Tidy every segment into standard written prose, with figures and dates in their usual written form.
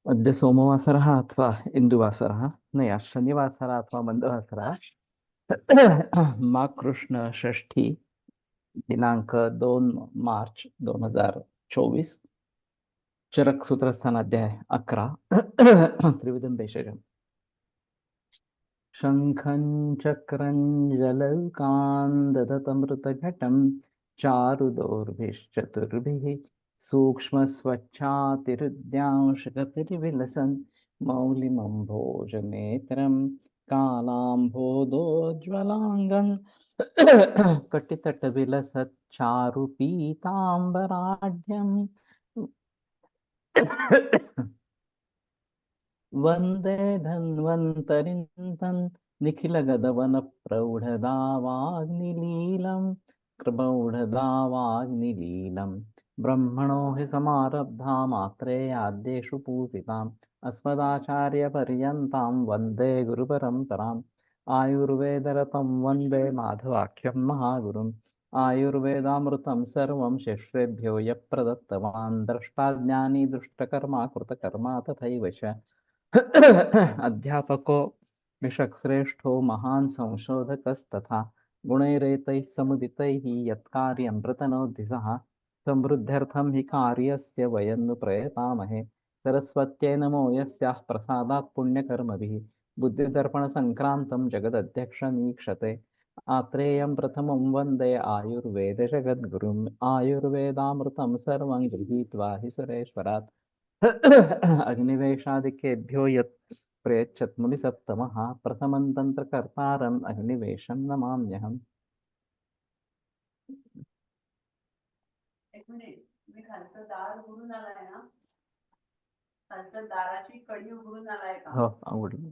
अद्य सोमवासरः अथवा इन्दुवासरः न शनिवासरः अथवा मन्दवासरः माघकृष्ण षष्ठी दिनांक 2 मार्च 2024 चरक सूत्रस्थान अध्याय 11 त्रिविधम भेषजम शंखं चक्रं जलौकान् दधतमृतघटं चारुदोर्भिश्चतुर्भिः सूक्ष्मस्वच्छातिरुद्यांशकपिरिविलसन् मौलिमम्भोजनेत्रं कालाम्भोदोज्ज्वलाङ्गं कटितटविलसच्चारुपीताम्बराढ्यम् वन्दे धन्वन्तरिं तं निखिलगदवनप्रौढदावाग्निलीलं कृपौढदावाग्निलीलं ब्रह्मणो हि समारब्धा मात्रेयाद्येषु पूजिताम् अस्मदाचार्यपर्यन्तां वन्दे गुरुपरम्पराम् आयुर्वेदरतं वन्दे माधवाख्यं महागुरुम् आयुर्वेदामृतं सर्वं शिष्येभ्यो यः प्रदत्तवान् द्रष्टाज्ञानी दुष्टकर्मा कृतकर्मा तथैव च अध्यापको विषक्श्रेष्ठो महान् संशोधकस्तथा गुणैरेतैः समुदितैः यत्कार्यं प्रतनोति सः समृद्ध्यर्थं हि कार्यस्य वयं नु प्रयतामहे सरस्वत्यै नमो यस्याः प्रसादात् पुण्यकर्मभिः बुद्धिदर्पणसङ्क्रान्तं जगदध्यक्षमीक्षते आत्रेयं प्रथमं वन्दे आयुर्वेदजगद्गुरुम् आयुर्वेदामृतं सर्वं गृहीत्वा हि सुरेश्वरात् अग्निवेशादिकेभ्यो यत् प्रयच्छत् मुनिसत्तमः प्रथमं तन्त्रकर्तारम् अग्निवेशं नमाम्यहम्। एक मिनिट, मी खालचं दार उघडून आलाय ना, खालचं दाराची कडी उघडून आलाय का? हो आवडलं.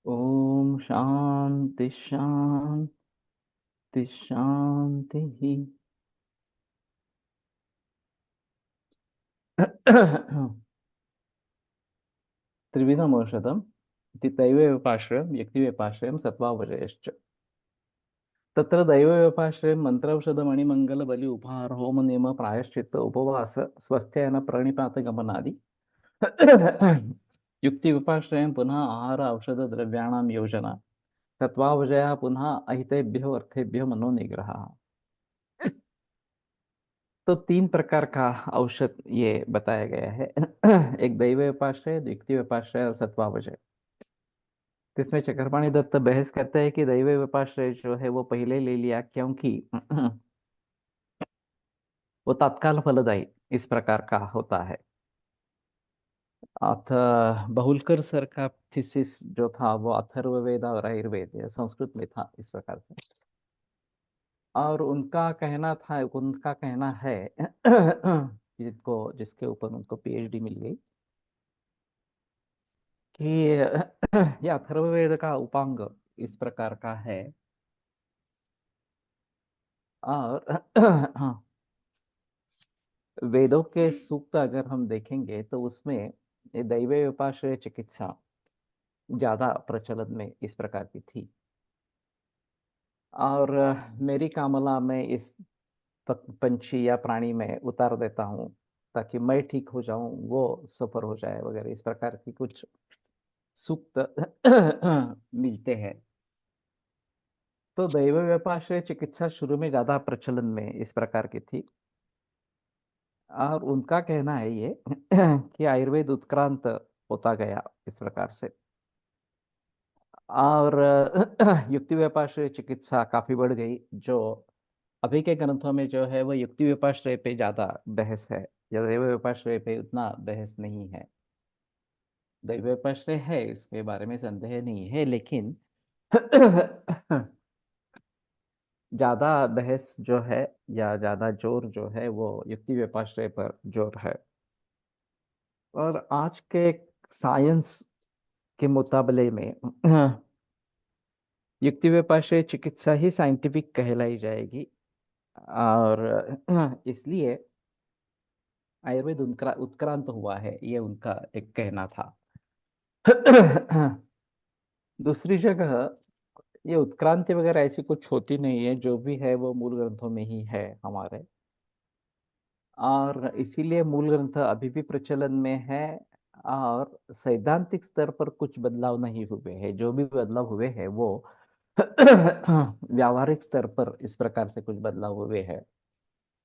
ओम शांति शांति शांति। त्रिविधम् औषधम् इति दैवव्यपाश्रयं व्यक्तिव्यपाश्रयं सत्त्वावजयश्च। तत्र दैवव्यपाश्रयं मन्त्रौषधमणिमङ्गलबलि उपहार होम नियम प्रायश्चित्त उपवास स्वस्थ्ययन प्रणिपातगमनादि युक्तिव्यपाश्रयं पुनः आहार औषध द्रव्याणां योजना सत्त्वावजयः पुनः अहितेभ्यो अर्थेभ्यो मनोनिग्रह। तो 3 प्रकार का औषध ये बताया गया है। एक दैव व्यपाश्रय, युक्ति व्यपाश्रय और सत्वावजय। इसमें चक्रपाणि दत्त बहस करते हैं कि दैव व्यपाश्रय जो है वो पहले ले लिया क्योंकि वो तत्काल फलदायी इस प्रकार का होता है। अथ बहुलकर सर का थीसिस जो था वो अथर्ववेद और आयुर्वेद संस्कृत में था इस प्रकार से। और उनका कहना है जिसके ऊपर उनको पीएचडी मिल गई कि यह अथर्ववेद का उपांग इस प्रकार का है। और हाँ, वेदों के सूक्त अगर हम देखेंगे तो उसमें ये दैव उपाश्रय चिकित्सा ज्यादा प्रचलन में इस प्रकार की थी। और मेरी कामला में इस पंछी या प्राणी में उतार देता हूँ ताकि मैं ठीक हो जाऊं, वो सफर हो जाए वगैरह इस प्रकार की कुछ सूक्त मिलते हैं। तो दैव व्यपाश्रय चिकित्सा शुरू में ज्यादा प्रचलन में इस प्रकार की थी, और उनका कहना है ये कि आयुर्वेद उत्क्रांत होता गया इस प्रकार से, और युक्ति व्यपाश्रय चिकित्सा काफी बढ़ गई। जो अभी के ग्रंथों में जो है वो युक्ति व्यपाश्रय पे ज्यादा बहस है, या दैव व्यपाश्रय पे उतना बहस नहीं है। दैव व्यपाश्रय है, इसके बारे में संदेह नहीं है, लेकिन ज्यादा बहस जो है या ज्यादा जोर जो है वो युक्ति व्यपाश्रय पर जोर है। और आज के साइंस के मुकाबले में युक्ति व्यपाश्रय चिकित्सा ही साइंटिफिक कहलाई जाएगी, और इसलिए आयुर्वेद उत्क्रांत हुआ है, ये उनका एक कहना था। दूसरी जगह ये उत्क्रांति वगैरह ऐसी कुछ होती नहीं है, जो भी है वो मूल ग्रंथों में ही है हमारे, और इसीलिए मूल ग्रंथ अभी भी प्रचलन में है। और सैद्धांतिक स्तर पर कुछ बदलाव नहीं हुए हैं, जो भी बदलाव हुए हैं वो व्यावहारिक स्तर पर इस प्रकार से कुछ बदलाव हुए हैं।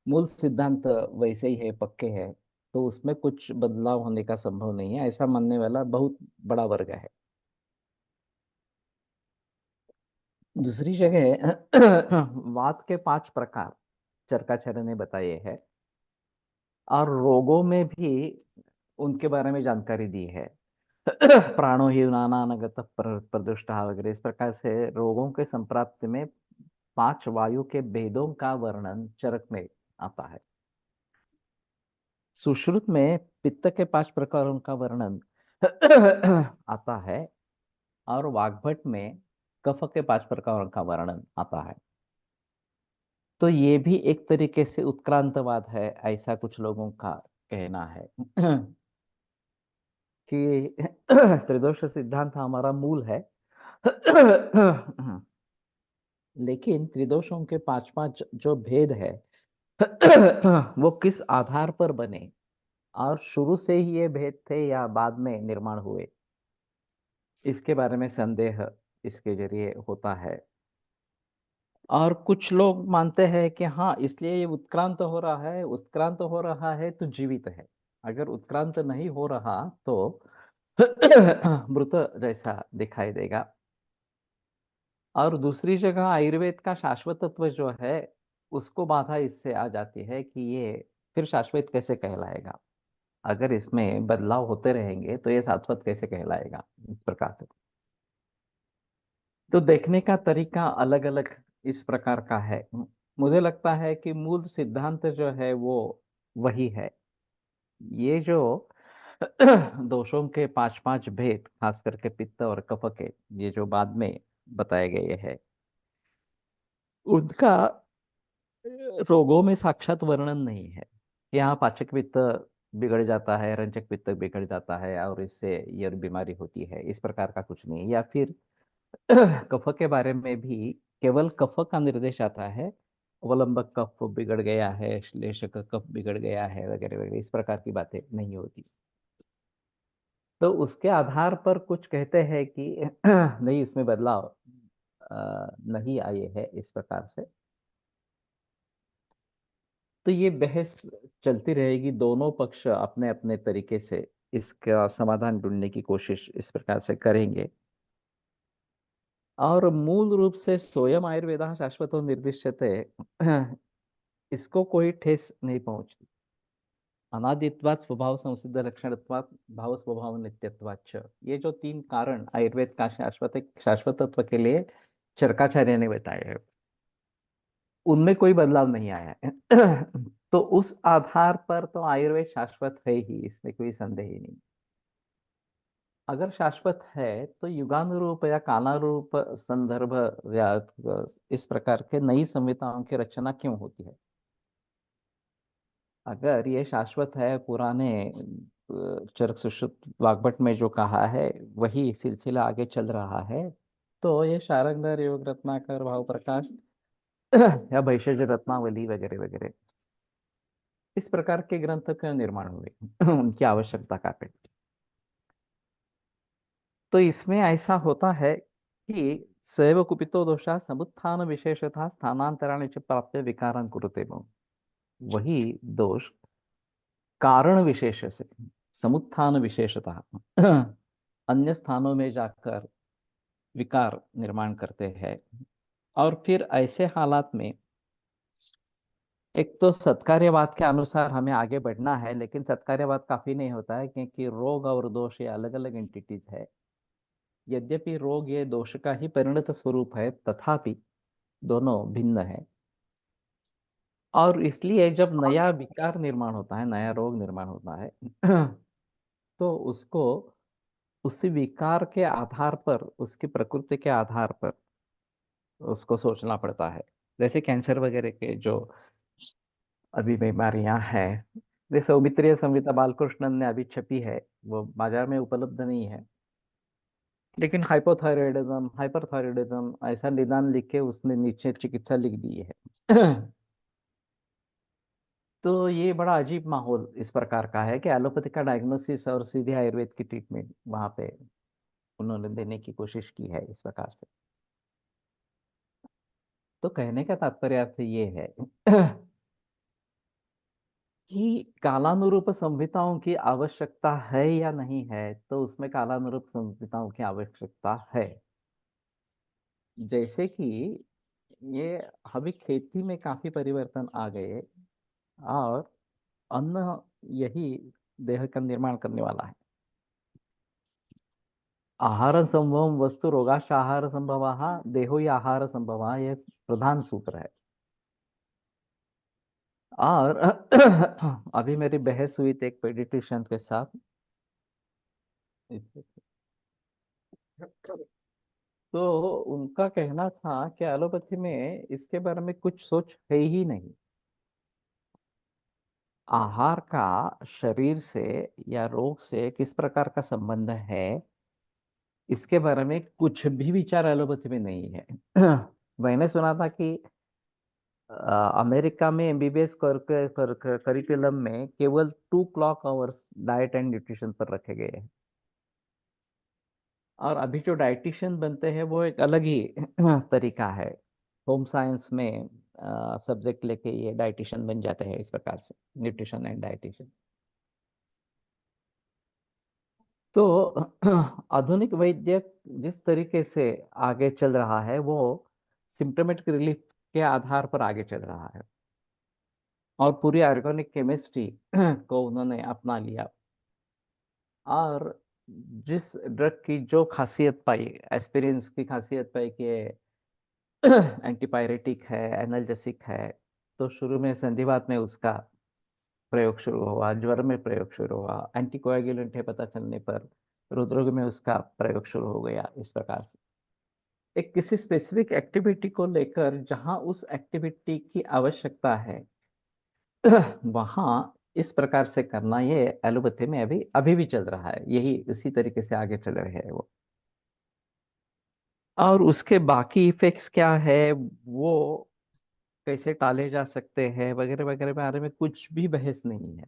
मूल सिद्धांत वैसे ही है, पक्के हैं, तो उसमें कुछ बदलाव होने का संभव नहीं है, ऐसा मानने वाला बहुत बड़ा वर्ग है। दूसरी जगह वात के 5 प्रकार चरकाचार्य ने बताए हैं, और रोगों में भी उनके बारे में जानकारी दी है। प्राणो ही नानानगत प्रदुष्टा वगैरह इस प्रकार से रोगों के संप्राप्ति में 5 वायु के भेदों का वर्णन चरक में आता है। सुश्रुत में पित्त के 5 प्रकारों का वर्णन आता है, और वाग्भट में कफ के 5 प्रकारों का वर्णन आता है। तो ये भी एक तरीके से उत्क्रांतवाद है, ऐसा कुछ लोगों का कहना है कि त्रिदोष सिद्धांत हमारा मूल है। लेकिन त्रिदोषों के 5 जो भेद है वो किस आधार पर बने, और शुरू से ही ये भेद थे या बाद में निर्माण हुए, इसके बारे में संदेह इसके जरिए होता है। और कुछ लोग मानते हैं कि हाँ, इसलिए ये उत्क्रांत हो रहा है, उत्क्रांत हो रहा है तो जीवित है, अगर उत्क्रांत नहीं हो रहा तो मृत जैसा दिखाई देगा। और दूसरी जगह आयुर्वेद का शाश्वत तत्व जो है, उसको बाधा इससे आ जाती है कि ये फिर शाश्वत कैसे कहलाएगा, अगर इसमें बदलाव होते रहेंगे तो ये शाश्वत कैसे कहलाएगा, इस प्रकार से। तो देखने का तरीका अलग अलग इस प्रकार का है। मुझे लगता है कि मूल सिद्धांत जो है वो वही है। ये जो दोषों के 5 भेद, खास करके पित्त और कफ के, ये जो बाद में बताए गए हैं, उनका रोगों में साक्षात वर्णन नहीं है। यहाँ पाचक पित्त बिगड़ जाता है, रंजक पित्त बिगड़ जाता है, और इससे ये बीमारी होती है, इस प्रकार का कुछ नहीं। या फिर कफ के बारे में भी केवल कफ का निर्देश आता है, अवलंबक कफ बिगड़ गया है, श्लेषक कफ बिगड़ गया है वगैरह वगैरह, इस प्रकार की बातें नहीं होती। तो उसके आधार पर कुछ कहते हैं कि नहीं, इसमें बदलाव नहीं आए हैं इस प्रकार से। तो ये बहस चलती रहेगी, दोनों पक्ष अपने अपने तरीके से इसका समाधान ढूंढने की कोशिश इस प्रकार से करेंगे। और मूल रूप से सोयम आयुर्वेदा शाश्वतो निर्दिश्यते, इसको कोई ठेस नहीं पहुंचती। अनादित्वात् स्वभाव संसिद्ध लक्षणत्वात् भाव स्वभाव नित्यत्वाच्च, ये जो 3 कारण आयुर्वेद का शाश्वतत्व के लिए चरकाचार्य ने बताए हैं, उनमें कोई बदलाव नहीं आया है। तो उस आधार पर तो आयुर्वेद शाश्वत है ही, इसमें कोई संदेह ही नहीं। अगर शाश्वत है तो युगानुरूप या कालानुरूप संदर्भ या इस प्रकार के नई संहिताओं की रचना क्यों होती है? अगर ये शाश्वत है, पुराने चरक सुश्रुत वाग्भट में जो कहा है वही सिलसिला आगे चल रहा है, तो ये शारंगधर, योग रत्नाकर, भाव प्रकाश या भैषज रत्नावली वगैरह वगैरह, इस प्रकार के ग्रंथ क्यों निर्माण हुए? उनकी आवश्यकता का पे। तो इसमें ऐसा होता है कि सैव कुपितो दोषा समुत्थान विशेषतः स्थानांतराणि च प्राप्य विकारान् कुरुते। वही दोष कारण विशेष से समुत्थान विशेषतः अन्य स्थानों में जाकर विकार निर्माण करते हैं। और फिर ऐसे हालात में एक तो सत्कार्यवाद के अनुसार हमें आगे बढ़ना है, लेकिन सत्कार्यवाद काफी नहीं होता है, क्योंकि रोग और दोष ये अलग अलग एंटिटीज है। यद्यपि रोग ये दोष का ही परिणत स्वरूप है, तथापि दोनों भिन्न है। और इसलिए जब नया विकार निर्माण होता है, नया रोग निर्माण होता है तो उसको उसी विकार के आधार पर, उसकी प्रकृति के आधार पर उसको सोचना पड़ता है। जैसे कैंसर वगैरह के जो अभी बीमारियां हैं, जैसे सौमित्रीय संहिता बालकृष्णन ने अभी छपी है, वो बाजार में उपलब्ध नहीं है, लेकिन हाइपोथायराइडिज्म, हाइपरथायराइडिज्म ऐसा निदान लिख के उसने नीचे चिकित्सा लिख दी है। तो ये बड़ा अजीब माहौल इस प्रकार का है कि एलोपैथी का डायग्नोसिस और सीधे आयुर्वेद की ट्रीटमेंट वहां पे उन्होंने देने की कोशिश की है इस प्रकार से। तो कहने का तात्पर्य अर्थ ये है कि कालानुरूप संहिताओं की आवश्यकता है या नहीं है, तो उसमें कालानुरूप संहिताओं की आवश्यकता है। जैसे कि ये अभी खेती में काफी परिवर्तन आ गए, और अन्न यही देह का निर्माण करने वाला है। आहार संभवम वस्तु रोगाश आहार संभव, देहो ही आहार संभव, यह प्रधान सूत्र है। और अभी मेरी बहस हुई थी एक पेडिट्रिशियन के साथ, तो उनका कहना था कि एलोपैथी में इसके बारे में कुछ सोच है ही नहीं। आहार का शरीर से या रोग से किस प्रकार का संबंध है, इसके बारे में कुछ भी विचार एलोपैथी में नहीं है। मैंने सुना था कि अमेरिका में एमबीबीएस करिकुलम में केवल 2 clock hours diet and nutrition पर रखे गए हैं। और अभी जो डाइटिशियन बनते हैं वो एक अलग ही तरीका है। होम साइंस में सब्जेक्ट लेके ये डाइटिशियन बन जाते हैं इस प्रकार से, न्यूट्रिशन एंड डाइटिशियन। तो आधुनिक वैद्य जिस तरीके से आगे चल रहा है, वो सिम्टोमेटिक रिलीफ के आधार पर आगे चल रहा है, और पूरी ऑर्गेनिक केमिस्ट्री को उन्होंने अपना लिया। और जिस ड्रग की जो खासियत पाई, एस्पिरिन की खासियत पाई कि एंटीपायरेटिक है, एनाल्जेसिक है, तो शुरू में संधिवात में उसका प्रयोग शुरू हुआ, ज्वर में प्रयोग शुरू हुआ, एंटीकोएगुलेंट है पता चलने पर हृदरोग में उसका प्रयोग शुरू हो गया। इस प्रकार से एक किसी स्पेसिफिक एक्टिविटी को लेकर जहां उस एक्टिविटी की आवश्यकता है वहां इस प्रकार से करना, ये एलोपैथी में अभी अभी भी चल रहा है, यही इसी तरीके से आगे चल रहे हैं वो। और उसके बाकी इफेक्ट्स क्या है, वो कैसे टाले जा सकते हैं वगैरह वगैरह बारे में कुछ भी बहस नहीं है।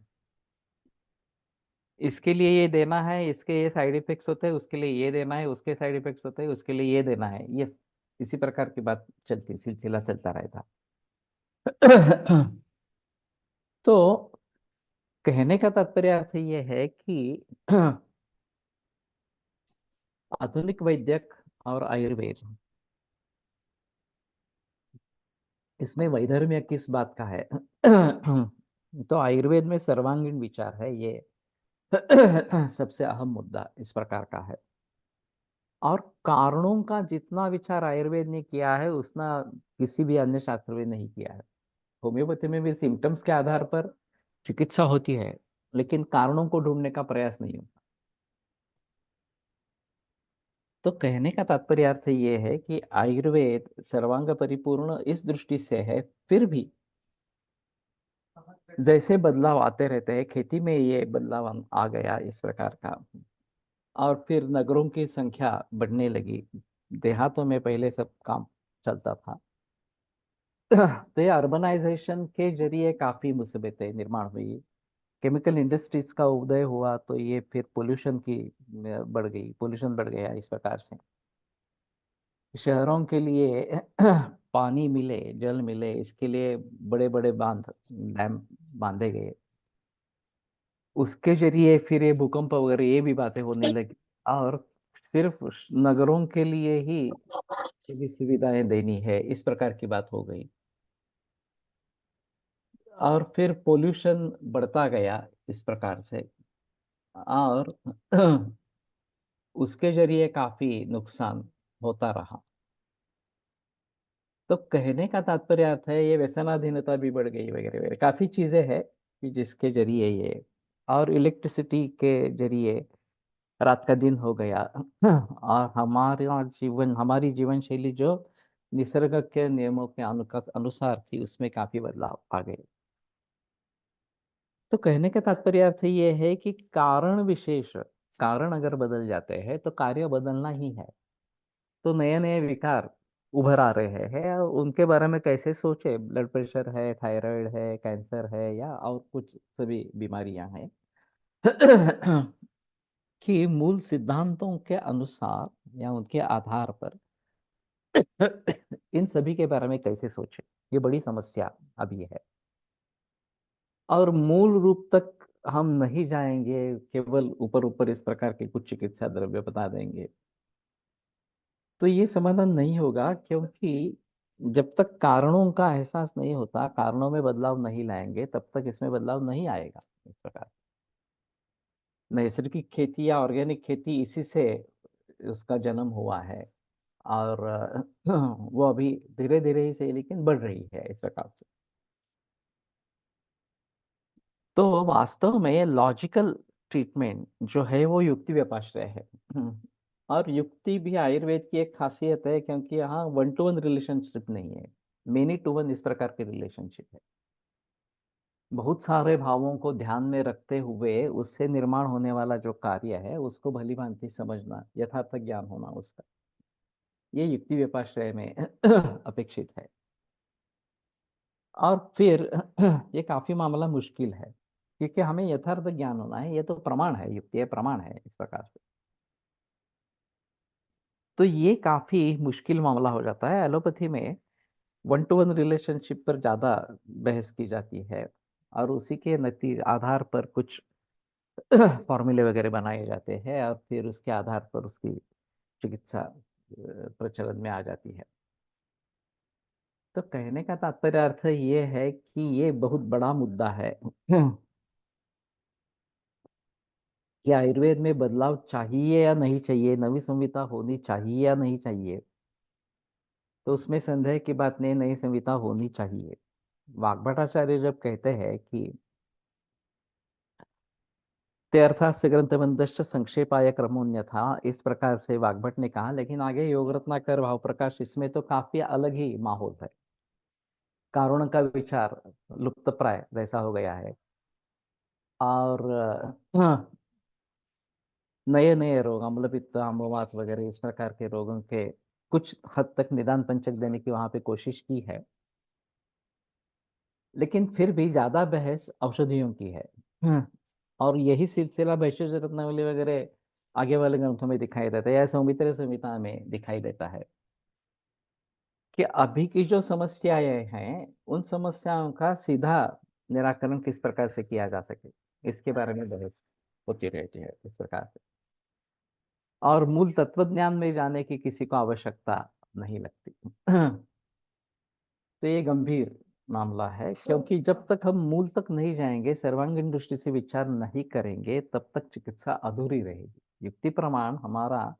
इसके लिए ये देना है, इसके ये साइड इफेक्ट्स होते हैं, उसके लिए ये देना है, उसके साइड इफेक्ट्स होते हैं, उसके लिए ये देना है, ये इसी प्रकार की बात चलती, सिलसिला चलता रहता। तो कहने का तात्पर्य अर्थ ये है कि आधुनिक वैद्यक और आयुर्वेद, इसमें वैधर्म्य किस बात का है? तो आयुर्वेद में सर्वांगीण विचार है, ये सबसे अहम मुद्दा इस प्रकार का है। और कारणों का जितना विचार आयुर्वेद ने किया है, उतना किसी भी अन्य शास्त्र में नहीं किया है। होम्योपैथी में भी सिम्टम्स के आधार पर चिकित्सा होती है, लेकिन कारणों को ढूंढने का प्रयास नहीं होता। तो कहने का तात्पर्य अर्थ ये है कि आयुर्वेद सर्वांग परिपूर्ण इस दृष्टि से है, फिर भी जैसे बदलाव आते रहते हैं, खेती में ये बदलाव आ गया इस प्रकार का, और फिर नगरों की संख्या बढ़ने लगी, देहातों में पहले सब काम चलता था। तो ये अर्बनाइजेशन के जरिए काफी मुसीबतें निर्माण हुई, केमिकल इंडस्ट्रीज का उदय हुआ तो ये फिर पोल्यूशन की बढ़ गई, पोल्यूशन बढ़ गया इस प्रकार से। शहरों के लिए पानी मिले, जल मिले, इसके लिए बड़े बड़े डैम बांधे गए। उसके जरिए फिर ये भूकंप वगैरह ये भी बातें होने लगी, और सिर्फ नगरों के लिए ही ये सुविधाएं देनी है, इस प्रकार की बात हो गई। और फिर पोल्यूशन बढ़ता गया इस प्रकार से, और उसके जरिए काफी नुकसान होता रहा। तो कहने का तात्पर्य अर्थ है ये व्यसनाधीनता भी बढ़ गई वगैरह वगैरह, काफी चीजें हैं कि जिसके जरिए ये, और इलेक्ट्रिसिटी के जरिए रात का दिन हो गया। और हमारी जीवन शैली जो निसर्ग के नियमों के अनुसार थी, उसमें काफी बदलाव आ गए। तो कहने का तात्पर्य अर्थ ये है कि कारण विशेष, कारण अगर बदल जाते हैं तो कार्य बदलना ही है। तो नए नए विकार उभर आ रहे हैं, और उनके बारे में कैसे सोचे, ब्लड प्रेशर है, थायराइड है, कैंसर है, या और कुछ सभी बीमारियां हैं। कि मूल सिद्धांतों के अनुसार या उनके आधार पर इन सभी के बारे में कैसे सोचे, ये बड़ी समस्या अभी है। और मूल रूप तक हम नहीं जाएंगे, केवल ऊपर ऊपर इस प्रकार के कुछ चिकित्सा द्रव्य बता देंगे तो ये समाधान नहीं होगा, क्योंकि जब तक कारणों का एहसास नहीं होता, कारणों में बदलाव नहीं लाएंगे, तब तक इसमें बदलाव नहीं आएगा। इस प्रकार नैसर्गिक खेती या ऑर्गेनिक खेती इसी से उसका जन्म हुआ है, और वो अभी धीरे धीरे ही सही लेकिन बढ़ रही है इस प्रकार से। तो वास्तव में लॉजिकल ट्रीटमेंट जो है वो युक्ति व्यपाश्रय है। और युक्ति भी आयुर्वेद की एक खासियत है, क्योंकि यहाँ वन टू वन रिलेशनशिप नहीं है, मेनी टू वन इस प्रकार की रिलेशनशिप है। बहुत सारे भावों को ध्यान में रखते हुए उससे निर्माण होने वाला जो कार्य है उसको भली भांति समझना, यथार्थ ज्ञान होना उसका, ये युक्ति व्यपाश्रय में अपेक्षित है। और फिर ये काफी मामला मुश्किल है, क्योंकि हमें यथार्थ ज्ञान होना है, ये तो प्रमाण है, युक्ति है, प्रमाण है इस प्रकार से। तो ये काफी मुश्किल मामला हो जाता है। एलोपैथी में वन टू वन रिलेशनशिप पर ज्यादा बहस की जाती है, और उसी के नतीजे आधार पर कुछ फॉर्मूले वगैरह बनाए जाते हैं, और फिर उसके आधार पर उसकी चिकित्सा प्रचलन में आ जाती है। तो कहने का तात्पर्य अर्थ ये है कि ये बहुत बड़ा मुद्दा है कि आयुर्वेद में बदलाव चाहिए या नहीं चाहिए, नवी संहिता होनी चाहिए या नहीं चाहिए। तो उसमें संदेह की बात नहीं, नई संहिता होनी चाहिए। वाग्भटाचार्य जब कहते हैं कि ते अर्थास्य ग्रंथबंधश्च संक्षेपाय क्रमोन्यथा, इस प्रकार से वाग्भट ने कहा, लेकिन आगे योग रत्नाकर, भाव प्रकाश, इसमें तो काफी अलग ही माहौल है। कारण का विचार लुप्त प्राय जैसा हो गया है, और नए नए रोग, अम्लपित्त, अम्लवात वगैरह इस प्रकार के रोगों के कुछ हद तक निदान पंचक देने की वहां पे कोशिश की है। लेकिन फिर भी ज्यादा बहस औषधियों की है। और यही सिलसिला भैषज रत्नावली वगैरह आगे वाले ग्रंथों में दिखाई देता है, या सौमित्र संहिता में दिखाई देता है, कि अभी की जो समस्याएं हैं उन समस्याओं का सीधा निराकरण किस प्रकार से किया जा सके, इसके बारे में बहस होती रहती है इस प्रकार से। और मूल तत्व ज्ञान में जाने की किसी को आवश्यकता नहीं लगती। तो ये गंभीर मामला है, क्योंकि जब तक हम मूल तक नहीं जाएंगे, सर्वांगीण दृष्टि से विचार नहीं करेंगे, तब तक चिकित्सा अधूरी रहेगी। युक्ति प्रमाण हमारा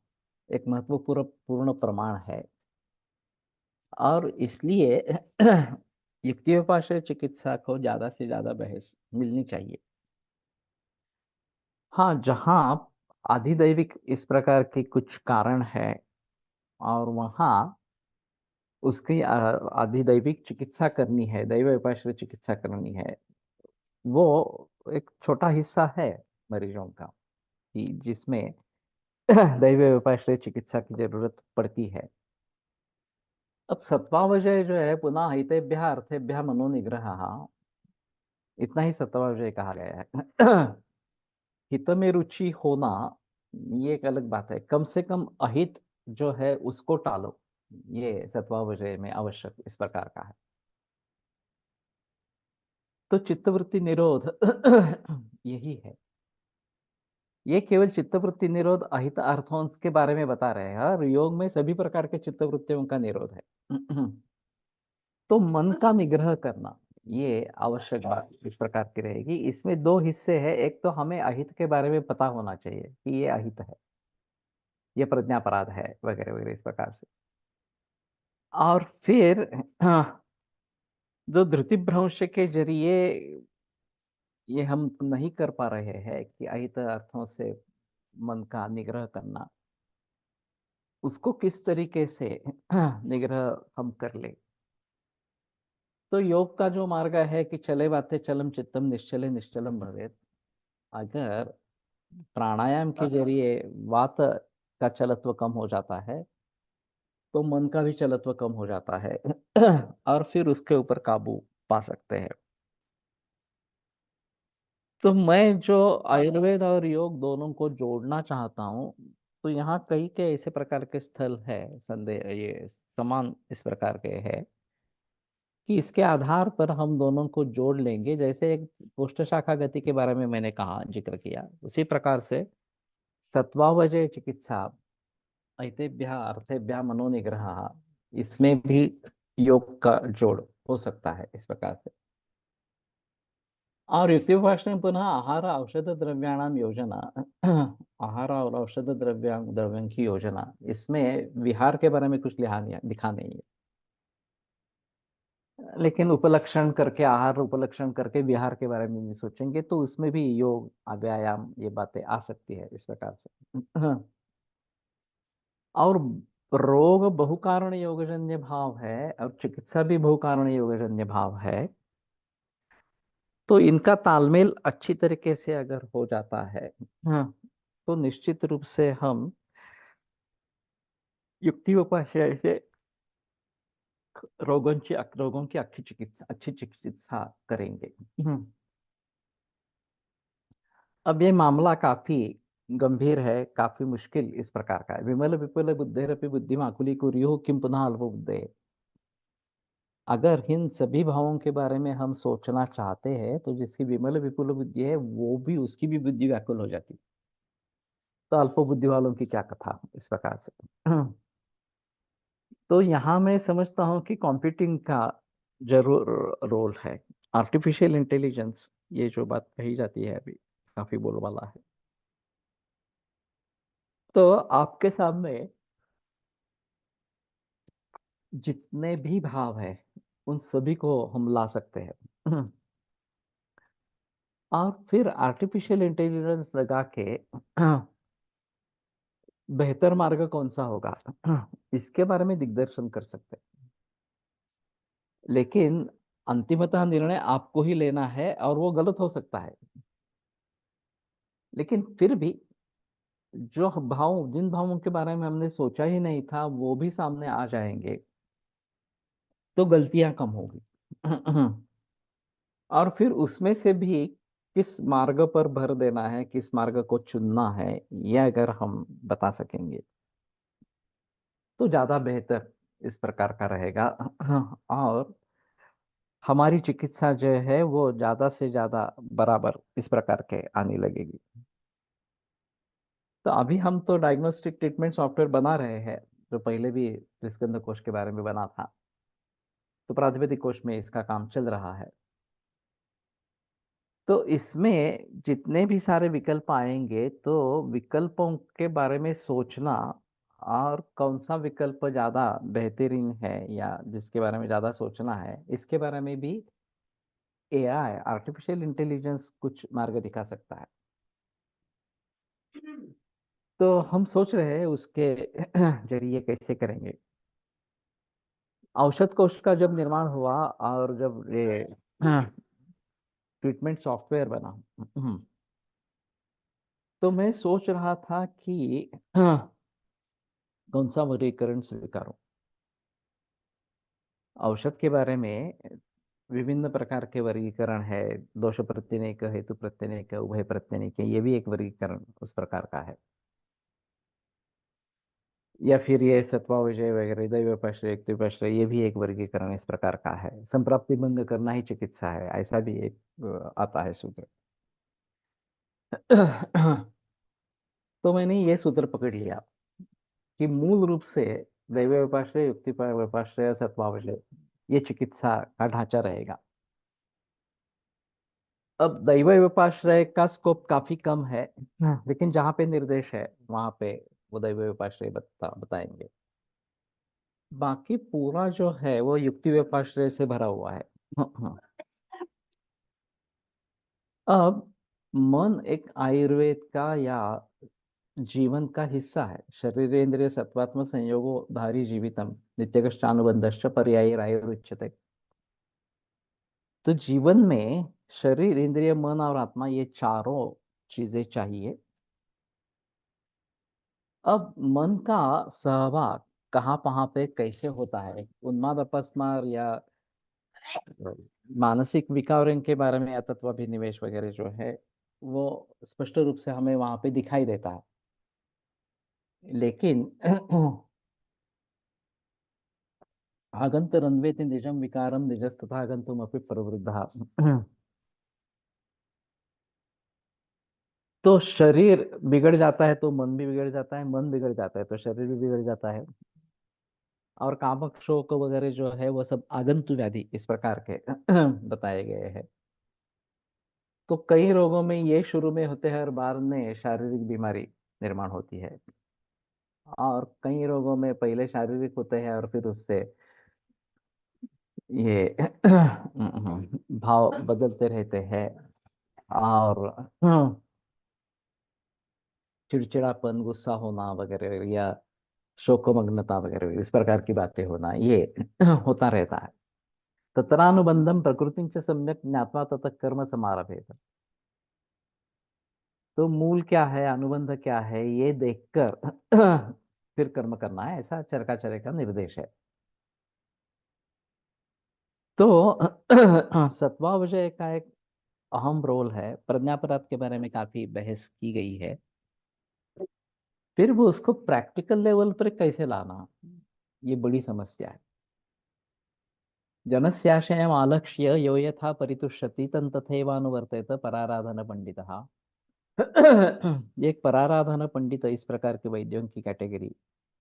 एक महत्वपूर्ण पूर्ण प्रमाण है, और इसलिए युक्तियोपाश्रय चिकित्सा को ज्यादा से ज्यादा बहस मिलनी चाहिए। हाँ, जहाँ आधिदैविक इस प्रकार के कुछ कारण है, और वहाँ उसकी आधिदैविक चिकित्सा करनी है, दैव उपाश्रय चिकित्सा करनी है, वो एक छोटा हिस्सा है मरीजों का, कि जिसमें दैव उपाश्रय चिकित्सा की जरूरत पड़ती है। अब सत्वावजय जो है, पुनः हितेभ्य अर्थेभ्य मनोनिग्रह, इतना ही सत्वावजय कहा गया है। हित में रुचि होना ये एक अलग बात है, कम से कम अहित जो है उसको टालो, ये सत्वावजय में आवश्यक इस प्रकार का है। तो चित्तवृत्ति निरोध यही है। ये केवल चित्तवृत्ति निरोध अहित अर्थों के बारे में बता रहे हैं, और योग में सभी प्रकार के चित्तवृत्तियों का निरोध है। तो मन का निग्रह करना ये आवश्यक बात इस प्रकार की रहेगी। इसमें दो हिस्से हैं, एक तो हमें अहित के बारे में पता होना चाहिए कि ये अहित है, ये प्रज्ञापराध है, वगैरह वगैरह इस प्रकार से। और फिर जो धृति भ्रंश के जरिए ये हम नहीं कर पा रहे हैं कि अहित अर्थों से मन का निग्रह करना, उसको किस तरीके से निग्रह हम कर ले। तो योग का जो मार्ग है कि चले बाते चलम चित्तम निश्चले निश्चलम भवेत। अगर प्राणायाम के जरिए वात का चलत्व कम हो जाता है तो मन का भी चलत्व कम हो जाता है और फिर उसके ऊपर काबू पा सकते हैं। तो मैं जो आयुर्वेद और योग दोनों को जोड़ना चाहता हूँ, तो यहाँ कई के ऐसे प्रकार के स्थल है, संदेह ये समान इस प्रकार के है कि इसके आधार पर हम दोनों को जोड़ लेंगे। जैसे एक पुष्ट शाखा गति के बारे में मैंने कहा, जिक्र किया, उसी प्रकार से सत्वावजय चिकित्सा ऐतेभ्य अर्थेभ्य मनोनिग्रह, इसमें भी योग का जोड़ हो सकता है इस प्रकार से। और युक्तिभाषण पुनः आहार औषध द्रव्याणाम योजना, आहार और औषध द्रव्यों की योजना, इसमें विहार के बारे में कुछ लिखा नहीं है, लेकिन उपलक्षण करके, आहार उपलक्षण करके विहार के बारे में भी सोचेंगे तो उसमें भी योग व्यायाम ये बातें आ सकती है इस प्रकार से। और रोग बहुकारण योगजन्य भाव है और चिकित्सा भी बहुकारण योगजन्य भाव है। तो इनका तालमेल अच्छी तरीके से अगर हो जाता है, हाँ, तो निश्चित रूप से हम युक्तियोपाध्याय से रोगों की अच्छी चिकित्सा करेंगे। अब ये मामला काफी गंभीर है, काफी मुश्किल इस प्रकार का है। विमल विपुल बुद्धेरपि बुद्धिमाकुली कुर्युः किम पुनः अल्प बुद्धे। अगर इन सभी भावों के बारे में हम सोचना चाहते हैं तो जिसकी विमल विपुल बुद्धि है वो भी, उसकी भी बुद्धि व्याकुल हो जाती। तो अल्प बुद्धि वालों की क्या कथा इस प्रकार से। तो यहाँ मैं समझता हूँ कि कंप्यूटिंग का जरूर रोल है। आर्टिफिशियल इंटेलिजेंस, ये जो बात कही जाती है अभी, काफी बोलबाला है। तो आपके सामने जितने भी भाव है उन सभी को हम ला सकते हैं। और फिर आर्टिफिशियल इंटेलिजेंस लगा के बेहतर मार्ग कौन सा होगा इसके बारे में दिग्दर्शन कर सकते हैं। लेकिन अंतिमतः निर्णय आपको ही लेना है और वो गलत हो सकता है। लेकिन फिर भी जो भाव, जिन भावों के बारे में हमने सोचा ही नहीं था वो भी सामने आ जाएंगे, तो गलतियां कम होगी। और फिर उसमें से भी किस मार्ग पर भर देना है, किस मार्ग को चुनना है, यह अगर हम बता सकेंगे तो ज्यादा बेहतर इस प्रकार का रहेगा। और हमारी चिकित्सा जो है वो ज्यादा से ज्यादा बराबर इस प्रकार के आने लगेगी। तो अभी हम तो डायग्नोस्टिक ट्रीटमेंट सॉफ्टवेयर बना रहे हैं, जो पहले भी त्रिस्कंध कोश के बारे में बना था। तो प्रातिपदिक कोश में इसका काम चल रहा है। तो इसमें जितने भी सारे विकल्प आएंगे तो विकल्पों के बारे में सोचना, और कौन सा विकल्प ज्यादा बेहतरीन है या जिसके बारे में ज्यादा सोचना है, इसके बारे में भी एआई, आर्टिफिशियल इंटेलिजेंस कुछ मार्ग दिखा सकता है। तो हम सोच रहे हैं उसके जरिए कैसे करेंगे। औषध कोश का जब निर्माण हुआ और जब ये ट्रीटमेंट सॉफ्टवेयर बना, तो मैं सोच रहा था कि कौन सा वर्गीकरण स्वीकारूं। औषध के बारे में विभिन्न प्रकार के वर्गीकरण है। दोष प्रत्यनेक, हेतु प्रत्यनेक, उभय प्रत्यनेक, ये भी एक वर्गीकरण उस प्रकार का है। या फिर ये सत्वावजय वगैरह, दैवोपाश्रय, युक्तिपाश्रय, ये भी एक वर्गीकरण इस प्रकार का है। संप्राप्ति भंग करना ही चिकित्सा है, ऐसा भी एक आता है सूत्र। तो मैंने ये सूत्र पकड़ लिया कि मूल रूप से दैव व्यपाश्रय, युक्ति व्यपाश्रय, सत्वावशय, ये चिकित्सा का ढांचा रहेगा। अब दैव व्यपाश्रय का स्कोप काफी कम है, लेकिन जहां पे निर्देश है वहां पे वो दैव व्यपाश्रय बताएंगे। बाकी पूरा जो है वो युक्ति व्यपाश्रय से भरा हुआ है। अब मन एक आयुर्वेद का या जीवन का हिस्सा है। शरीरेन्द्रिय सत्वात्म संयोगो धारी जीवितम नित्यकष्टानुबंधश्च पर्यायरायुरुच्यते। तो जीवन में शरीर, इंद्रिय, मन और आत्मा, ये चारों चीजें चाहिए। अब मन का सहभाग कहाँ कहाँ पे कैसे होता है, उन्माद अपस्मार या मानसिक विकारों के बारे में या तत्वाभिनिवेश वगैरह जो है वो स्पष्ट रूप से हमें वहां पे दिखाई देता है। लेकिन आगंतरन्वेति निजम विकारम निजस्तथा आगंतुमपि प्रवृद्धः। तो शरीर बिगड़ जाता है तो मन भी बिगड़ जाता है, मन बिगड़ जाता है तो शरीर भी बिगड़ जाता है। और कामक शोक वगैरह जो है वो सब आगंतु व्याधि इस प्रकार के बताए गए हैं। तो कई रोगों में ये शुरू में होते हैं और बाद में शारीरिक बीमारी निर्माण होती है। और कई रोगों में पहले शारीरिक होते हैं और फिर उससे ये भाव बदलते रहते हैं। और चिड़चिड़ापन, गुस्सा होना वगैरह वगैरह, या शोकमग्नता वगैरह वगैरह, इस प्रकार की बातें होना, ये होता रहता है। तत्रानुबंधम प्रकृति च सम्यक ज्ञात्वा ततः कर्म समारभेत। तो मूल क्या है, अनुबंध क्या है, ये देखकर फिर कर्म करना है, ऐसा चरकाचर्य का निर्देश है। तो सत्वावजय का एक अहम रोल है। प्रज्ञापराध के बारे में काफी बहस की गई है। फिर वो उसको प्रैक्टिकल लेवल पर कैसे लाना, ये बड़ी समस्या है। जनस्याशयम् आलक्ष्य यो यथा परितुष्यति तं तथैवानुवर्तयत पराराधन पंडितः। एक पराराधन पंडित इस प्रकार के वैद्यों की कैटेगरी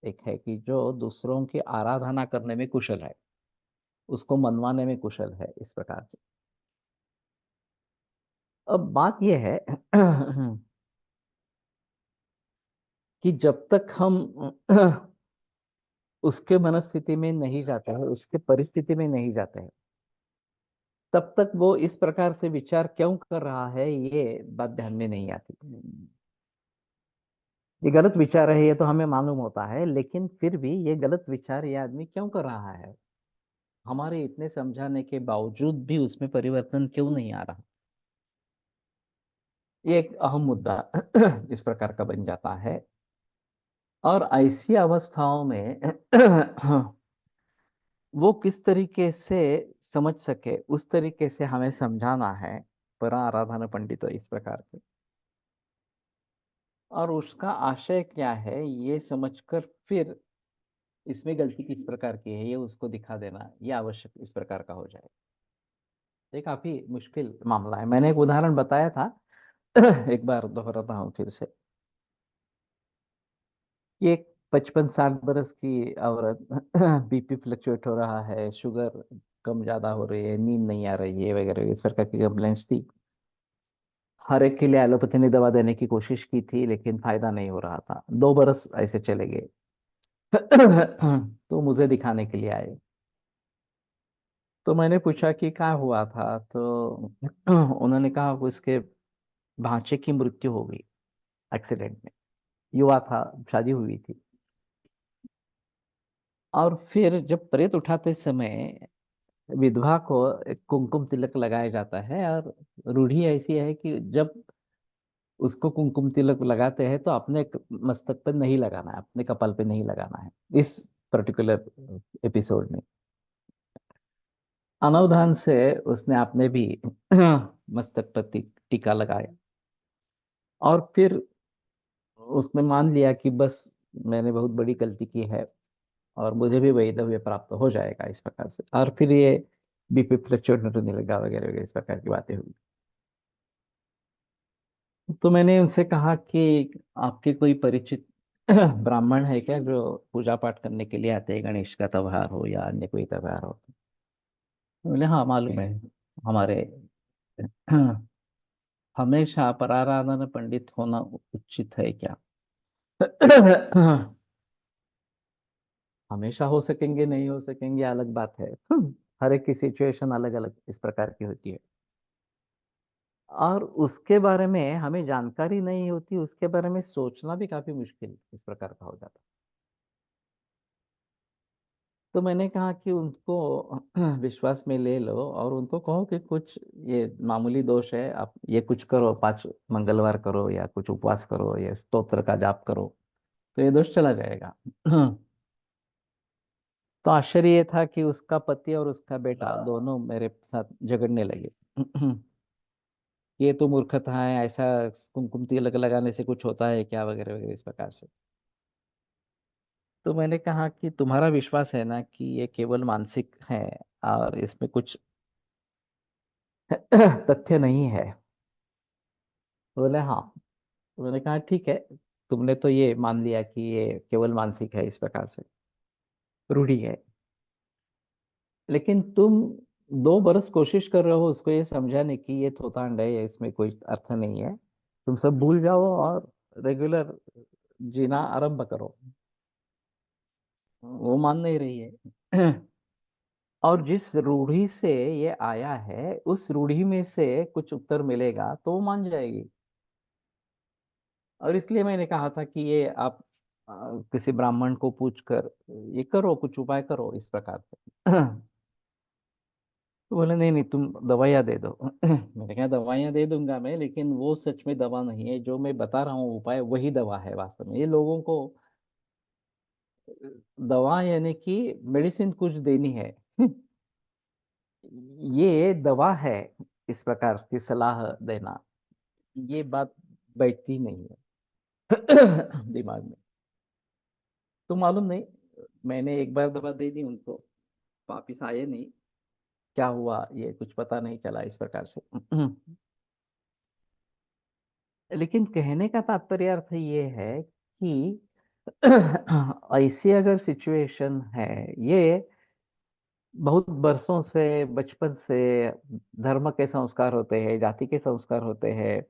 एक है कि जो दूसरों की आराधना करने में कुशल है, उसको मनवाने में कुशल है, इस प्रकार से। अब बात यह है कि जब तक हम उसके मनस्थिति में नहीं जाते हैं, उसके परिस्थिति में नहीं जाते हैं, तब तक वो इस प्रकार से विचार क्यों कर रहा है ये बात ध्यान में नहीं आती। ये गलत विचार है ये तो हमें मालूम होता है, लेकिन फिर भी ये गलत विचार ये आदमी क्यों कर रहा है, हमारे इतने समझाने के बावजूद भी उसमें परिवर्तन क्यों नहीं आ रहा, ये एक अहम मुद्दा इस प्रकार का बन जाता है। और ऐसी अवस्थाओं में वो किस तरीके से समझ सके, उस तरीके से हमें समझाना है। परा आराधना पंडित इस प्रकार के, और उसका आशय क्या है ये समझकर फिर इसमें गलती किस प्रकार की है ये उसको दिखा देना, ये आवश्यक इस प्रकार का हो जाए। ये काफी मुश्किल मामला है। मैंने एक उदाहरण बताया था, एक बार दोहराता हूँ फिर से, कि एक 55-60 बरस की औरत, बीपी फ्लक्चुएट हो रहा है, शुगर कम ज्यादा हो रही है, नींद नहीं आ रही है वगैरह, इस प्रकार की कंप्लेंट्स थी। हर एक के लिए एलोपैथी ने दवा देने की कोशिश की थी लेकिन फायदा नहीं हो रहा था। 2 बरस ऐसे चले गए। तो मुझे दिखाने के लिए आए। तो मैंने पूछा कि क्या हुआ था, तो उन्होंने कहा कि उसके भांचे की मृत्यु हो गई एक्सीडेंट में। युवा था, शादी हुई थी। और फिर जब प्रेत उठाते समय विधवा को एक कुमकुम तिलक लगाया जाता है, और रूढ़ी ऐसी है कि जब उसको कुमकुम तिलक लगाते हैं तो अपने मस्तक पर नहीं लगाना है, अपने कपाल पे नहीं लगाना है, इस पर्टिकुलर एपिसोड में। अनवधान से उसने आपने भी मस्तक पर टीका लगाया, और फिर उसने मान लिया कि बस मैंने बहुत बड़ी गलती की है और मुझे भी वैधव्य प्राप्त हो जाएगा इस प्रकार से, और फिर ये बीपी फ्लक्चुएट होने लगा वगैरह वगैरह इस प्रकार की बातें हुई। तो मैंने उनसे कहा कि आपके कोई परिचित ब्राह्मण है क्या जो पूजा पाठ करने के लिए आते हैं, गणेश का त्योहार हो या अन्य कोई त्योहार हो? बोले हाँ मालूम है हमारे। हमेशा पराराधन पंडित होना उचित है क्या? हमेशा हो सकेंगे नहीं हो सकेंगे अलग बात है। हर एक की सिचुएशन अलग अलग इस प्रकार की होती है, और उसके बारे में हमें जानकारी नहीं होती, उसके बारे में सोचना भी काफी मुश्किल इस प्रकार का हो जाता। तो मैंने कहा कि उनको विश्वास में ले लो और उनको कहो कि कुछ ये मामूली दोष है, आप ये कुछ करो, 5 मंगलवार करो या कुछ उपवास करो या स्तोत्र का जाप करो, तो ये दोष चला जाएगा। तो आश्चर्य ये था कि उसका पति और उसका बेटा दोनों मेरे साथ झगड़ने लगे। ये तो मूर्खता है, ऐसा कुमकुम तिलक लगाने से कुछ होता है क्या वगैरह वगैरह इस प्रकार से। तो मैंने कहा कि तुम्हारा विश्वास है ना कि ये केवल मानसिक है और इसमें कुछ तथ्य नहीं है? बोले हाँ। तो मैंने कहा ठीक है, तुमने तो ये मान लिया कि ये केवल मानसिक है इस प्रकार से, रूढ़ी है, लेकिन तुम 2 बरस कोशिश कर रहे हो उसको ये समझाने की ये थोतांड है, इसमें कोई अर्थ नहीं है, तुम सब भूल जाओ और रेगुलर जीना आरंभ करो। वो मान नहीं रही है। और जिस रूढ़ी से ये आया है उस रूढ़ी में से कुछ उत्तर मिलेगा तो वो मान जाएगी। और इसलिए मैंने कहा था कि ये आप किसी ब्राह्मण को पूछ कर ये करो, कुछ उपाय करो इस प्रकार से। तो बोले नहीं नहीं तुम दवाइयाँ दे दो। मैंने कहा दवाइयाँ दे दूंगा मैं, लेकिन वो सच में दवा नहीं है, जो मैं बता रहा हूँ उपाय वही दवा है वास्तव में। ये लोगों को दवा यानी कि मेडिसिन कुछ देनी है। ये दवा है इस प्रकार की सलाह देना, ये बात बैठती नहीं है दिमाग में। तो मालूम नहीं, मैंने एक बार दवा दे दी उनको, वापिस आए नहीं, क्या हुआ ये कुछ पता नहीं चला इस प्रकार से। लेकिन कहने का तात्पर्य अर्थ ये है कि ऐसी अगर सिचुएशन है, ये बहुत बरसों से, बचपन से धर्म के संस्कार होते हैं, जाति के संस्कार होते हैं,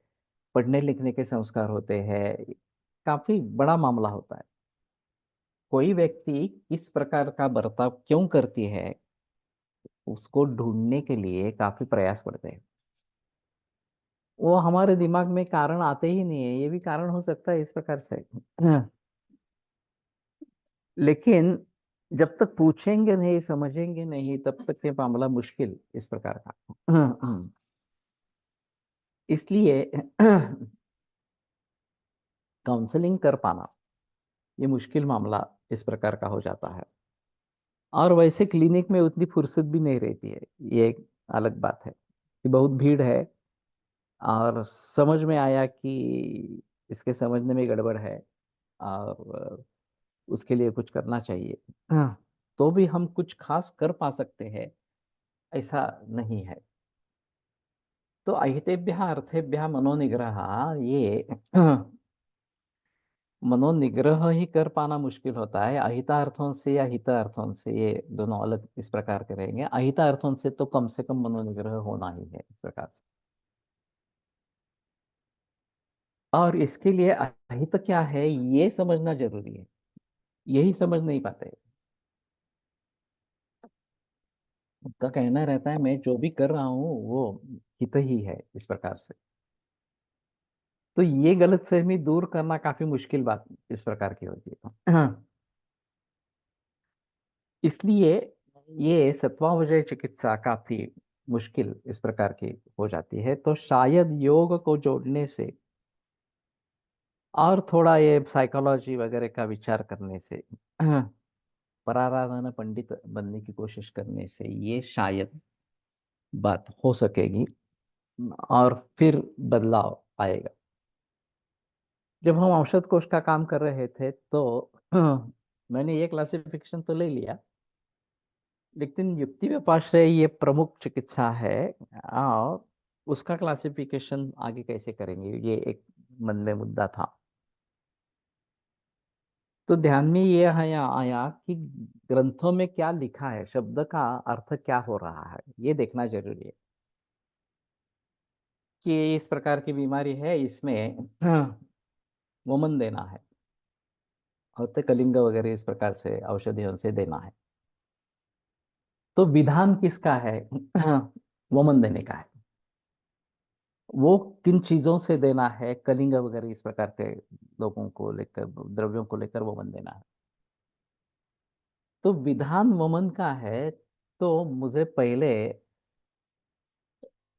पढ़ने लिखने के संस्कार होते हैं, काफी बड़ा मामला होता है। कोई व्यक्ति किस प्रकार का बर्ताव क्यों करती है उसको ढूंढने के लिए काफी प्रयास पड़ते हैं। वो हमारे दिमाग में कारण आते ही नहीं है, ये भी कारण हो सकता है इस प्रकार से। लेकिन जब तक पूछेंगे नहीं, समझेंगे नहीं, तब तक ये मामला मुश्किल इस प्रकार का। इसलिए काउंसलिंग कर पाना ये मुश्किल मामला इस प्रकार का हो जाता है। और वैसे क्लिनिक में उतनी फुर्सत भी नहीं रहती है, ये एक अलग बात है कि बहुत भीड़ है, और समझ में आया कि इसके समझने में गड़बड़ है और उसके लिए कुछ करना चाहिए। हाँ, तो भी हम कुछ खास कर पा सकते हैं ऐसा नहीं है। तो अहितेभ्यः अर्थेभ्यः मनोनिग्रह, ये मनोनिग्रह ही कर पाना मुश्किल होता है। अहितार्थों से या हितार्थों से ये दोनों अलग इस प्रकार के रहेंगे। अहितार्थों से तो कम से कम मनोनिग्रह होना ही है इस प्रकार से। और इसके लिए अहित क्या है ये समझना जरूरी है, यही समझ नहीं पाते। उनका कहना रहता है मैं जो भी कर रहा हूँ वो हित ही है इस प्रकार से। तो ये गलतफहमी दूर करना काफी मुश्किल बात इस प्रकार की होती है। हाँ, इसलिए ये सत्वावजय चिकित्सा काफी मुश्किल इस प्रकार की हो जाती है। तो शायद योग को जोड़ने से और थोड़ा ये साइकोलॉजी वगैरह का विचार करने से, पराराधना पंडित बनने की कोशिश करने से ये शायद बात हो सकेगी और फिर बदलाव आएगा। जब हम औषध कोश का काम कर रहे थे तो मैंने ये क्लासिफिकेशन तो ले लिया, लेकिन युक्ति व्यपाश्रय ये प्रमुख चिकित्सा है, और उसका क्लासिफिकेशन आगे कैसे करेंगे, ये एक मन में मुद्दा था। तो ध्यान में ये आया आया कि ग्रंथों में क्या लिखा है, शब्द का अर्थ क्या हो रहा है, ये देखना जरूरी है कि इस प्रकार की बीमारी है, इसमें वमन देना है और तो कलिंग वगैरह इस प्रकार से औषधियों से देना है। तो विधान किसका है? वमन देने का है। वो किन चीजों से देना है, कलिंग वगैरह इस प्रकार के लोगों को लेकर, द्रव्यों को लेकर वमन देना है। तो विधान वमन का है, तो मुझे पहले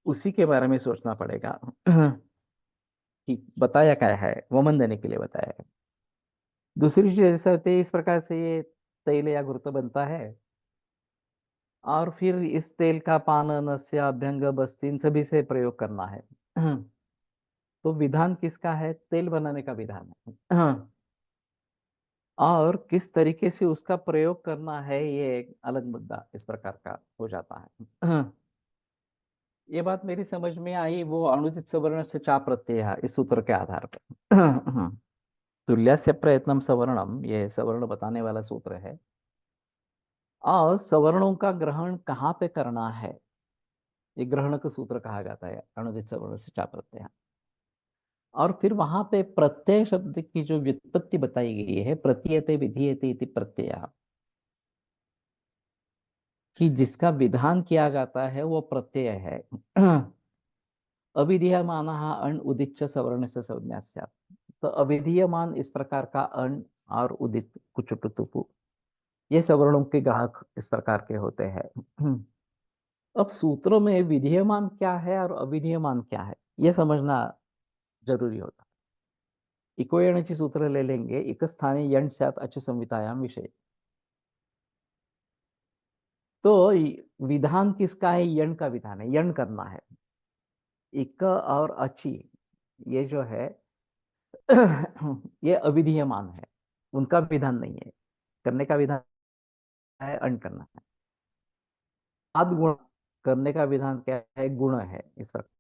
उसी के बारे में सोचना पड़ेगा कि बताया क्या है, वमन देने के लिए बताया है। दूसरी चीज ऐसा होती है, इस प्रकार से ये तेल या घृत बनता है, और फिर इस तेल का पान, नस्य, अभ्यंग, बस्ती इन सभी से प्रयोग करना है। तो विधान किसका है? तेल बनाने का विधान है। और किस तरीके से उसका प्रयोग करना है, ये एक अलग मुद्दा इस प्रकार का हो जाता है। ये बात मेरी समझ में आई वो अनुचित सवर्ण से चा प्रत्यय है, इस सूत्र के आधार पर। तुल्यस्य प्रयत्नम सवर्णम, ये सवर्ण बताने वाला सूत्र है। और सवर्णों का ग्रहण कहाँ पे करना है, ये ग्रहण का सूत्र कहा जाता है, अनुदित सवर्ण से चा प्रत्यय। और फिर वहां पे प्रत्यय शब्द की जो व्युत्पत्ति बताई गई है, प्रतीयते विधीयते इति प्रत्यय, कि जिसका विधान किया जाता है वो प्रत्यय है। अविधीयमान अण उदित सवर्ण से संज्ञा स्यात्। तो अविधीयमान इस प्रकार का अण और उदित कुचुट तुपु, ये सवर्णों के ग्राहक इस प्रकार के होते हैं। अब सूत्रों में विधीयमान क्या है और अविधीयमान क्या है, ये समझना जरूरी होता है। इको यणची सूत्र ले लेंगे, एक स्थाने यण स्यात् अच संहितायाम विषय। तो विधान किसका है? यण का विधान है, यण करना है। इक और अची, ये जो है ये अविधीयमान है, उनका विधान नहीं है। करने का विधान है, अण करना है। आद गुण करने का विधान क्या है? गुण है इस प्रकार।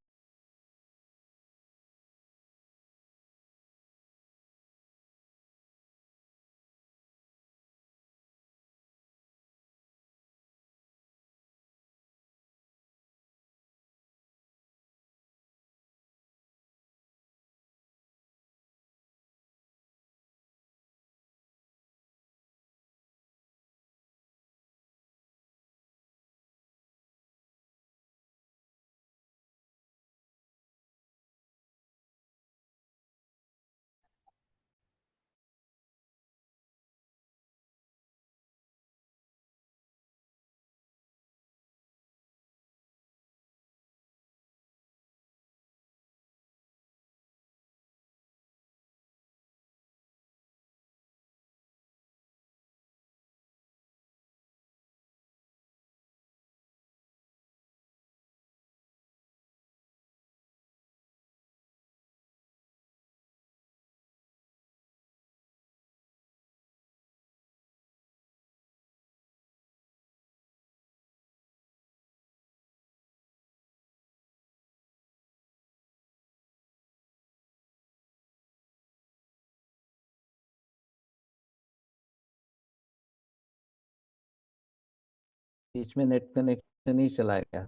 बीच में नेट कनेक्शन ही चला गया।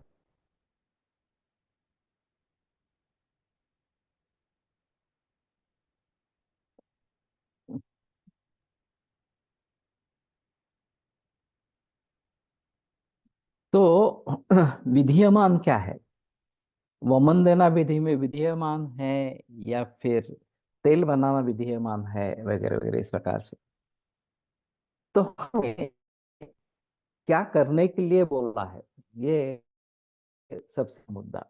तो विधीयमान क्या है? वमन देना विधि में विधीयमान है, या फिर तेल बनाना विधीयमान है, वगैरह वगैरह इस प्रकार से। तो हमें क्या करने के लिए बोल रहा है, ये सबसे मुद्दा।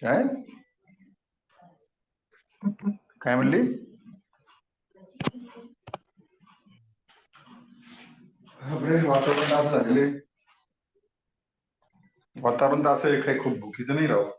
काय काय म्हणली? वातावरण असं झालेले, वातावरण तर असं आहे, काही खूप भुकीचं नाही राहू.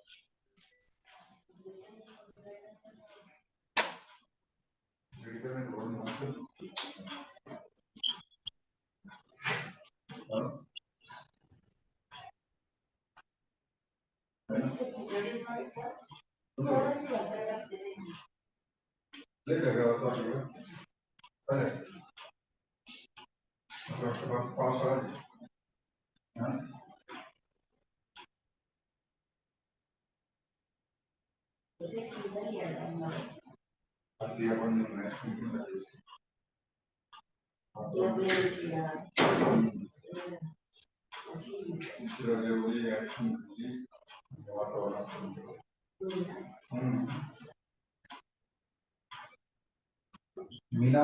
मीना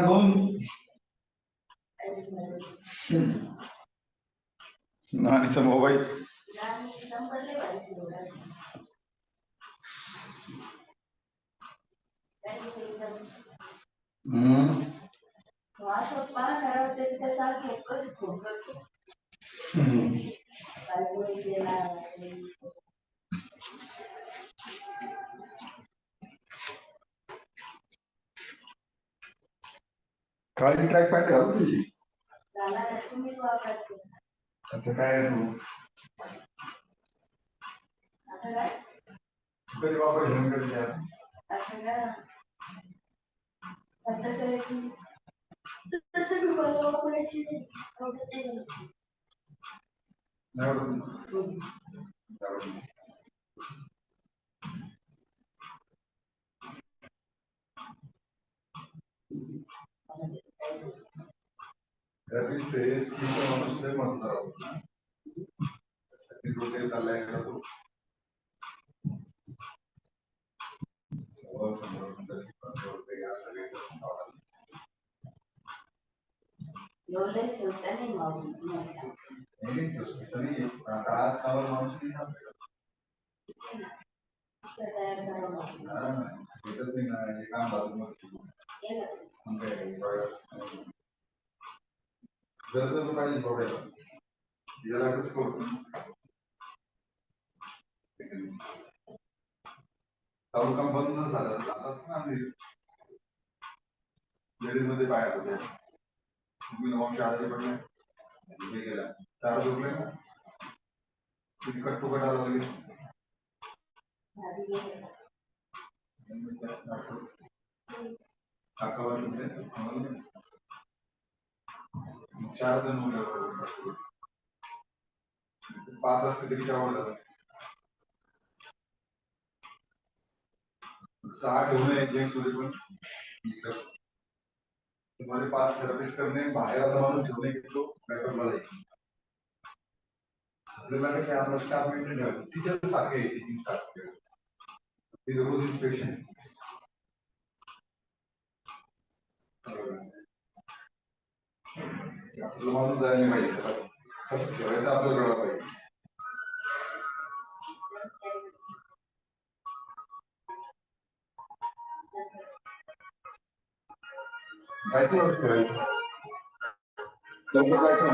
दोन नानीचा मोबाईल. काळी ट्रॅक पॅन्ट घालू तुझी. आता काय आहे तू कधी वापरायचं कधी नाही तालुका बंद झाला ना लेडीज मध्ये पाया होत्या. तुम्ही शाळेचे पडले गेला 4 झोपले ना किती कट्टुकट आला लगेच. चार जण 5 असते तरी काय आवडत असते. 6 ठेवून एक जेंट्स मध्ये पण तुम्हाला 5 थेरपिस्ट करणे बाहेर असा माणूस ठेवणे की तो पेट्रोलला जाईल. आपल्याला कसं आपला स्टाफ मेंटेन ठेवायचं. टीचर सारखे आहे, टीचिंग स्टाफ ते रोज इन्स्पेक्शन आपल्याला माणूस जायला पाहिजे. त्याला कसं ठेवायचं आपल्याला कळलं पाहिजे. जायचं ठेवायचं लवकर जायचं